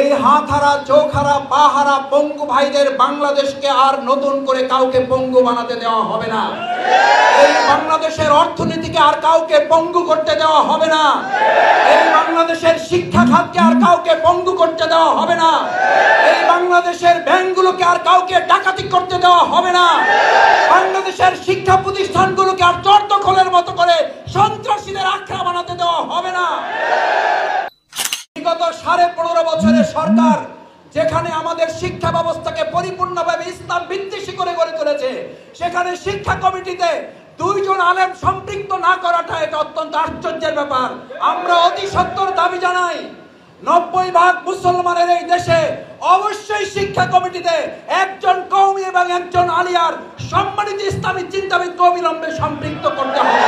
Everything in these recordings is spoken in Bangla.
এই হাতহারা চোখহারা পাহারা পঙ্গু ভাইদের বাংলাদেশকে আর নতুন করে কাউকে পঙ্গু বানাতে দেওয়া হবে না। এই বাংলাদেশের অর্থনীতিকে আর কাউকে পঙ্গু করতে দেওয়া হবে না। এই বাংলাদেশের শিক্ষা খাতকে আর কাউকে পঙ্গু করতে দেওয়া হবে না। এই বাংলাদেশের ব্যাংকগুলোকে আর কাউকে ডাকাতি করতে দেওয়া হবে না। বাংলাদেশের শিক্ষা প্রতিষ্ঠানগুলোকে আর চোরদখলের মতো করে সন্ত্রাসীদের আখড়া বানাতে দেওয়া হবে না। বিগত 15.5 বছরের সরকার যেখানে আমাদের শিক্ষা ব্যবস্থাকে পরিপূর্ণভাবে ইসলাম বিদ্বেষী করে গড়ে তুলেছে, সেখানে শিক্ষা কমিটিতে 2 জন আলেম সম্পৃক্ত না করাটা এটা অত্যন্ত আশ্চর্যের ব্যাপার। আমরা অতি সত্বর দাবি জানাই, 90% মুসলমানের এই দেশে অবশ্যই শিক্ষা কমিটিতে একজন কওমি এবং একজন আলিয়ার সম্মানিত ইসলামী চিন্তাবিদকে অবিলম্বে সম্পৃক্ত করতে হবে।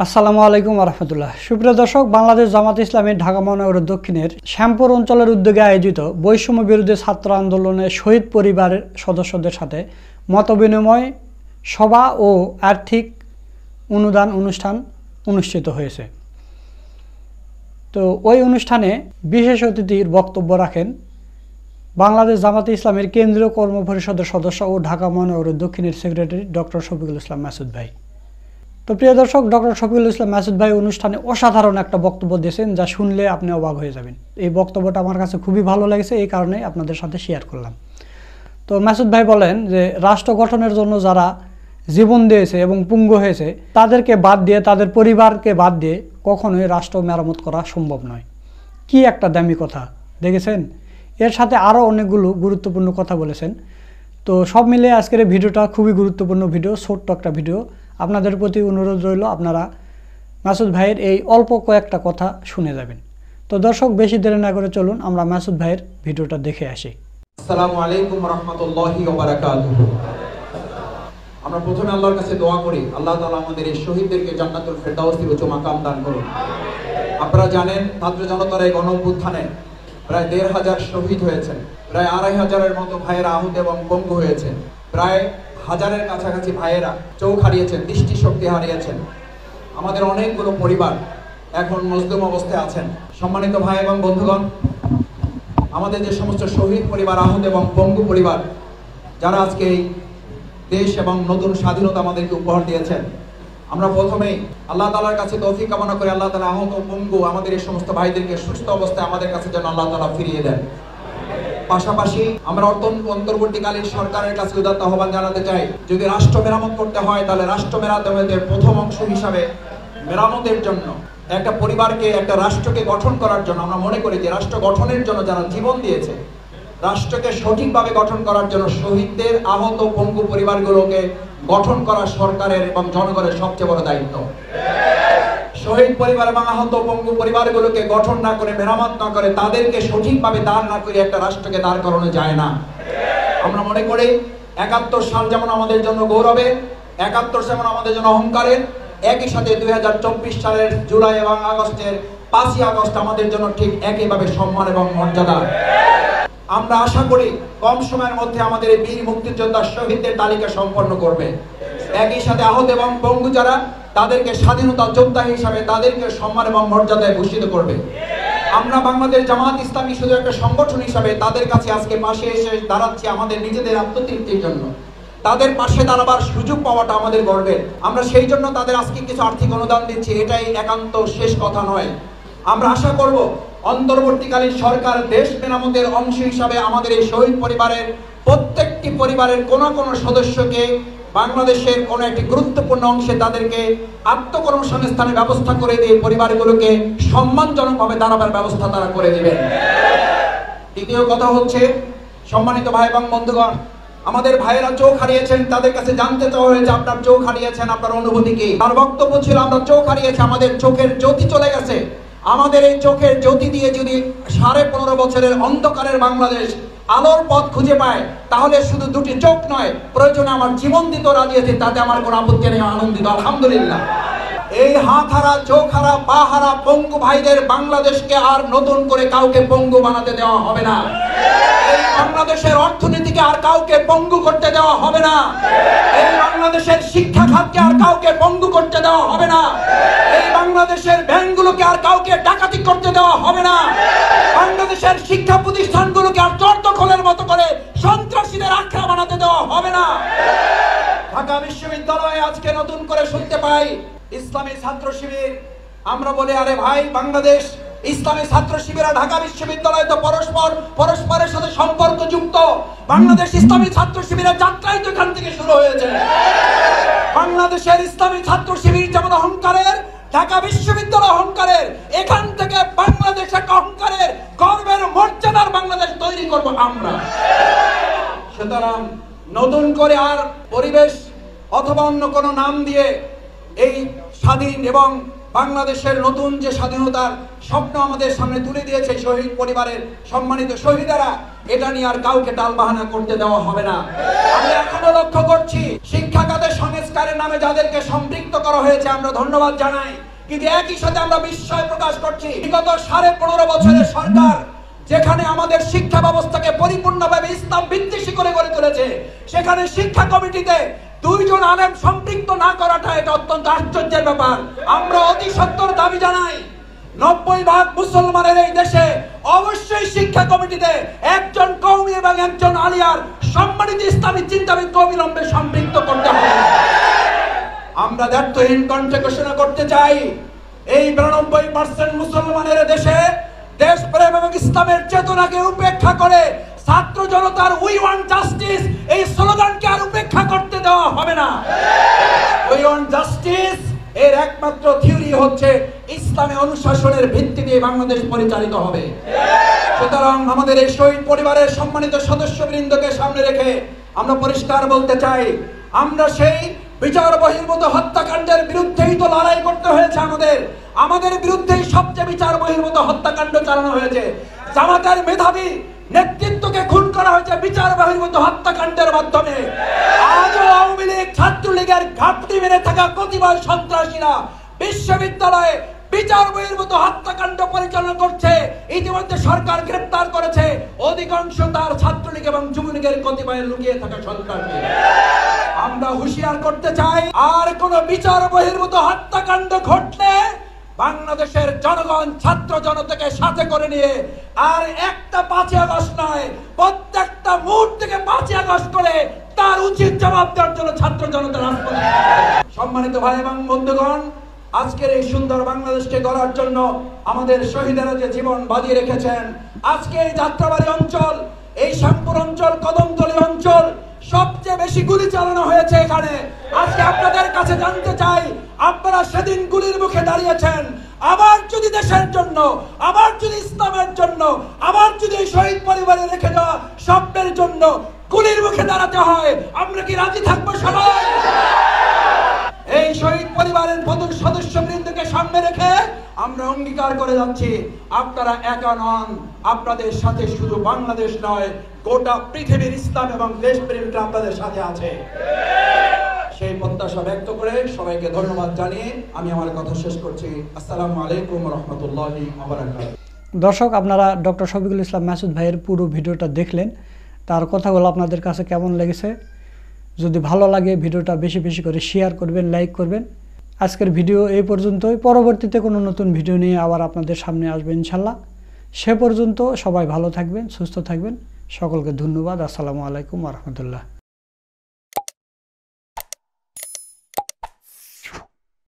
আসসালামু আলাইকুম রাহমাতুল্লাহ। সুপ্রিয় দর্শক, বাংলাদেশ জামাত ইসলামী ঢাকা মহানগরের দক্ষিণের শ্যামপুর অঞ্চলের উদ্যোগে আয়োজিত বৈষম্য বিরোধী ছাত্র আন্দোলনে শহীদ পরিবারের সদস্যদের সাথে মতবিনিময় সভা ও আর্থিক অনুদান অনুষ্ঠান অনুষ্ঠিত হয়েছে। তো ওই অনুষ্ঠানে বিশেষ অতিথির বক্তব্য রাখেন বাংলাদেশ জামাত ইসলামের কেন্দ্রীয় কর্ম পরিষদের সদস্য ও ঢাকা মহানগরের দক্ষিণের সেক্রেটারি ডক্টর শফিকুল ইসলাম মাসুদ ভাই। তো প্রিয় দর্শক, ডক্টর শফিকুল ইসলাম মাসুদ ভাই অনুষ্ঠানে অসাধারণ একটা বক্তব্য দিয়েছেন, যা শুনলে আপনি অবাক হয়ে যাবেন। এই বক্তব্যটা আমার কাছে খুবই ভালো লেগেছে, এই কারণে আপনাদের সাথে শেয়ার করলাম। তো মাসুদ ভাই বলেন যে রাষ্ট্র গঠনের জন্য যারা জীবন দিয়েছে এবং পুঙ্গ হয়েছে তাদেরকে বাদ দিয়ে, তাদের পরিবারকে বাদ দিয়ে কখনোই রাষ্ট্র মেরামত করা সম্ভব নয়। কি একটা দামি কথা দেখেছেন। এর সাথে আরও অনেকগুলো গুরুত্বপূর্ণ কথা বলেছেন। তো সব মিলিয়ে আজকের এই ভিডিওটা খুবই গুরুত্বপূর্ণ ভিডিও, ছোট্ট একটা ভিডিও। আপনাদের প্রতি অনুরোধ রইল আপনারা মাসুদ ভাইয়ের এই অল্প কয়েকটা কথা শুনে যাবেন। তো দর্শক, বেশি দেরি না করে চলুন আমরা মাসুদ ভাইয়ের ভিডিওটা দেখে আসি। আসসালামু আলাইকুম রাহমাতুল্লাহি ওয়া বারাকাতুহু। আমরা প্রথমে আল্লাহর কাছে দোয়া করি, আল্লাহ তাআলা আমাদের এই শহীদদেরকে জান্নাতুল ফেরদাউসের উচ্চ মাকাম দান করুন। আপনারা জানেন, ছাত্র জনতার এই গণঅভ্যুত্থানে প্রায় 1,500 শহীদ হয়েছেন, প্রায় 2,500-এর মতো ভাইয়েরা আহত এবং পঙ্গু হয়েছেন, প্রায় 1000-এর কাছাকাছি ভাইয়েরা চোখ হারিয়েছেন, দৃষ্টিশক্তি হারিয়েছেন। আমাদের অনেকগুলো পরিবার এখন মজলুম অবস্থায় আছেন। সম্মানিত ভাই এবং বন্ধুগণ, আমাদের যে সমস্ত শহীদ পরিবার, আহত এবং পঙ্গু পরিবার, যারা আজকে এই দেশ এবং নতুন স্বাধীনতা আমাদেরকে উপহার দিয়েছেন, আমরা প্রথমেই আল্লাহ তাআলার কাছে তৌফিক কামনা করি আল্লাহ তাআলা আহত পঙ্গু আমাদের এই সমস্ত ভাইদেরকে সুস্থ অবস্থায় আমাদের কাছে যেন আল্লাহ তাআলা ফিরিয়ে দেন। পাশাপাশি আমরা অন্তর্বর্তীকালীন সরকারের কাছে উদাত্ত আহ্বান জানাতে চাই, যদি রাষ্ট্র মেরামত করতে হয় তাহলে রাষ্ট্র মেরামতের প্রথম অংশ হিসাবে মেরামতের জন্য একটা পরিবারকে, একটা রাষ্ট্রকে গঠন করার জন্য আমরা মনে করি যে রাষ্ট্র গঠনের জন্য যারা জীবন দিয়েছে, রাষ্ট্রকে সঠিকভাবে গঠন করার জন্য শহীদদের, আহত পঙ্গু পরিবারগুলোকে গঠন করা সরকারের এবং জনগণের সবচেয়ে বড় দায়িত্ব। শহীদ পরিবার এবং আহত পঙ্গু পরিবারগুলোকে গঠন না করে, মেরামত না করে, তাদেরকে সঠিকভাবে দাঁড় না করে একটা রাষ্ট্রকে দাঁড় করানো যায় না। আমরা মনে করি 71 সাল যেমন আমাদের জন্য গৌরবের, 71 যেমন আমাদের জন্য অহংকারের, একই সাথে 2024 সালের জুলাই এবং আগস্টের 5ই আগস্ট আমাদের জন্য ঠিক একইভাবে সম্মান এবং মর্যাদা। আমরা আশা করি কম সময়ের মধ্যে আমাদের এই বীর মুক্তিযোদ্ধা শহীদদের তালিকা সম্পন্ন করবে। একই সাথে আহত এবং পঙ্গু যারা, তাদেরকে স্বাধীনতা যোদ্ধা হিসাবে তাদেরকে সম্মান এবং মর্যাদায় ভূষিত করবে। আমরা বাংলাদেশ জামাত ইসলামী শুধু একটা সংগঠন হিসাবে তাদের কাছে আজকে পাশে এসে দাঁড়াচ্ছি আমাদের নিজেদের আত্মতৃপ্তির জন্য। তাদের পাশে দাঁড়াবার সুযোগ পাওয়াটা আমাদের গর্বের। আমরা সেই জন্য তাদের আজকে কিছু আর্থিক অনুদান দিচ্ছি, এটাই একান্ত শেষ কথা নয়। আমরা আশা করব অন্তর্বর্তীকালীন সরকার দেশ মেরামতের অংশ হিসাবে আমাদের এই শহীদ পরিবারের প্রত্যেকটি পরিবারের কোন সদস্যকে বাংলাদেশের কোন একটি গুরুত্বপূর্ণ অংশে তাদেরকে আত্মকর্মসংস্থানের ব্যবস্থা করে দিয়ে পরিবারগুলোকে সম্মানজনকভাবে দাঁড়াবার ব্যবস্থা তারা করে দিবেন। দ্বিতীয় কথা হচ্ছে, সম্মানিত ভাই এবং বন্ধুগণ, আমাদের ভাইয়েরা চোখ হারিয়েছেন, তাদের কাছে জানতে চাওয়া হয়েছে আপনার চোখ হারিয়েছেন, আপনার অনুভূতি কি? তার বক্তব্য ছিল আমরা চোখ হারিয়েছি, আমাদের চোখের জ্যোতি চলে গেছে। আমাদের এই চোখের জ্যোতি দিয়ে যদি 15.5 বছরের অন্ধকারের বাংলাদেশ আলোর পথ খুঁজে পায়, তাহলে শুধু 2টি চোখ নয়, প্রয়োজনে আমার জীবন দিতে রাজি আছি, তাতে আমার কোনো আপত্তি নেই, আনন্দিত আলহামদুলিল্লাহ। এই হাতহারা চোখহারা পাহারা পঙ্গু ভাইদের বাংলাদেশকে আর নতুন করে কাউকে পঙ্গু বানাতে দেওয়া হবে না। এই বাংলাদেশের অর্থনীতিকে আর কাউকে পঙ্গু করতে দেওয়া হবে না। এই বাংলাদেশের শিক্ষা খাতকে আর কাউকে পঙ্গু করতে দেওয়া হবে না। এই বাংলাদেশের ব্যাংকগুলোকে আর কাউকে ডাকাতি করতে দেওয়া হবে না। বাংলাদেশের শিক্ষা প্রতিষ্ঠানগুলোকে আর চর্দখলের মতো করে সন্ত্রাসীদের আখড়া বানাতে দেওয়া হবে না। ঢাকা বিশ্ববিদ্যালয়ে আজকে নতুন করে শুনতে পাই ইসলামী ছাত্র শিবির। আমরা বলি, আরে ভাই, বাংলাদেশ ইসলামী ছাত্র শিবিরা ঢাকা বিশ্ববিদ্যালয় তো পরস্পরের সাথে সম্পর্ক যুক্ত। বাংলাদেশ ইসলামী ছাত্র শিবিরের যাত্রাই তো এখান থেকে শুরু হয়েছে। বাংলাদেশের ইসলামী ছাত্র শিবির যেমন অহংকারের, ঢাকা বিশ্ববিদ্যালয় অহংকারের, এখান থেকে বাংলাদেশ এক অহংকারের, গর্বের, মর্যাদার বাংলাদেশ তৈরি করব আমরা। সুতরাং নতুন করে আর পরিবেশ অথবা অন্য কোনো নাম দিয়ে এই স্বাধীন এবং বাংলাদেশের নতুন যে স্বাধীনতার স্বপ্ন আমাদের সামনে তুলে দিয়েছে শহীদ পরিবারের সম্মানিত শহীদেরা, এটা নিয়ে আর কাউকে টালবাহানা করতে দেওয়া হবে না। আমি এখনো লক্ষ্য করছি শিক্ষা খাতে সংস্কারের নামে যাদেরকে সম্পৃক্ত করা হয়েছে আমরা ধন্যবাদ জানাই, কিন্তু একই সাথে আমরা বিস্ময় প্রকাশ করছি বিগত 15.5 বছরের সরকার যেখানে আমাদের শিক্ষা ব্যবস্থাকে পরিপূর্ণভাবে ইসলাম বিদ্বেষী করে গড়ে তুলেছে, সেখানে শিক্ষা কমিটিতে 2 জন আলেম সম্পৃক্ত না করাটা এটা অত্যন্ত আশ্চর্যের ব্যাপার। আমরা অতি সত্বর দাবি জানাই 90% মুসলমানের এই দেশে অবশ্যই শিক্ষা কমিটিতে একজন কওমি এবং একজন আলিয়ার সম্মানিত ইসলামী চিন্তাবিদকে অবিলম্বে সম্পৃক্ত করতে হবে। আমরা দ্ব্যর্থহীন কণ্ঠে ঘোষণা করতে চাই, এই 92% মুসলমানের দেশে দেশপ্রেম এবং ইসলামের চেতনাকে উপেক্ষা করে ছাত্র জনতার উই ওয়ান্ট জাস্টিস এই স্লোগানকে আর উপেক্ষা করতে দেওয়া হবে না। উই ওয়ান্ট জাস্টিস এর একমাত্র থিওরি হচ্ছে ইসলামী অনুশাসনের ভিত্তিতে বাংলাদেশ পরিচালিত হবে। সুতরাং আমাদের এই শহীদ পরিবারের সম্মানিত সদস্যবৃন্দকে সামনে রেখে আমরা পরিষ্কার বলতে চাই, আমরা সেই বিচার বহির্ভূত হত্যাকাণ্ডের বিরুদ্ধেই তো লড়াই করতে হয়েছে। আমাদের বিরুদ্ধেই সবচেয়ে বিচার বহির্ভূত হত্যাকাণ্ড চালানো হয়েছে। জামাতের মেধাবী নেতৃত্বকে খুন করা হয়েছে বিচার বহির্ভূত হত্যাকাণ্ডের মাধ্যমে। আজও আওয়ামী লীগ, ছাত্রলীগের ঘাপটি মেরে থাকা প্রতিবার সন্ত্রাসীরা বিশ্ববিদ্যালয়ে বিচার বহির্ভূত হত্যাকাণ্ড পরিচালনা করছে। ইতিমধ্যে সরকার গ্রেপ্তার করেছে অধিকাংশ তার ছাত্রলীগ এবং যুবলীগের কতিপয় লুকিয়ে থাকা সন্ত্রাসী। আমরা হুঁশিয়ার করতে চাই, আর কোন বিচার বহির্ভূত হত্যাকাণ্ড ঘটলে বাংলাদেশের জনগণ ছাত্র জনতাকে সাথে করে নিয়ে আর একটা 5ই আগস্ট নয়, প্রত্যেকটা মুহূর্তকে 5ই আগস্ট করে তার উচিত জবাব দেওয়ার জন্য ছাত্র জনতা রাজপথে। সম্মানিত ভাই এবং বন্ধুগণ, আজকের এই সুন্দর বাংলাদেশকে গড়ার জন্য আমাদের শহীদেরা যে জীবন বাজি রেখেছেন, আজকে এই যাত্রাবাড়ি অঞ্চল, এই শ্যামপুর অঞ্চল, কদমতলী অঞ্চল সবচেয়ে বেশি গুলি চালানো হয়েছে এখানে। আজকে আপনাদের কাছে জানতে চাই, আপনারা সেদিন গুলির মুখে দাঁড়িয়েছেন, আবার যদি দেশের জন্য, আবার যদি ইসলামের জন্য, আবার যদি এই শহীদ পরিবারে রেখে যাওয়া স্বপ্নের জন্য গুলির মুখে দাঁড়াতে হয়, আমরা কি রাজি থাকবো সবাই? এই শহীদ পরিবারের প্রথম সদস্যবৃন্দকে সামনে রেখে আমরা অঙ্গীকার করে যাচ্ছি, আপনারা একা নন, আপনাদের সাথে শুধু বাংলাদেশ নয়, গোটা পৃথিবীর ইসলাম এবং দেশপ্রেমিকরা আপনাদের সাথে আছে। সেই প্রত্যাশা ব্যক্ত করে সবাইকে ধন্যবাদ জানিয়ে আমি আমার কথা শেষ করছি। আসসালামু আলাইকুম ওয়া রাহমাতুল্লাহি ওয়া বারাকাতুহু। দর্শক, আপনারা ডক্টর শফিকুল ইসলাম মাসুদ ভাইয়ের পুরো ভিডিওটা দেখলেন। তার কথাগুলো আপনাদের কাছে কেমন লেগেছে? যদি ভালো লাগে ভিডিওটা বেশি বেশি করে শেয়ার করবেন, লাইক করবেন। আজকের ভিডিও এই পর্যন্তই। পরবর্তীতে কোনো নতুন ভিডিও নিয়ে আবার আপনাদের সামনে আসবেন ইনশাল্লাহ। সে পর্যন্ত সবাই ভালো থাকবেন, সুস্থ থাকবেন। সকলকে ধন্যবাদ। আসসালামু আলাইকুম ওয়া রাহমাতুল্লাহ।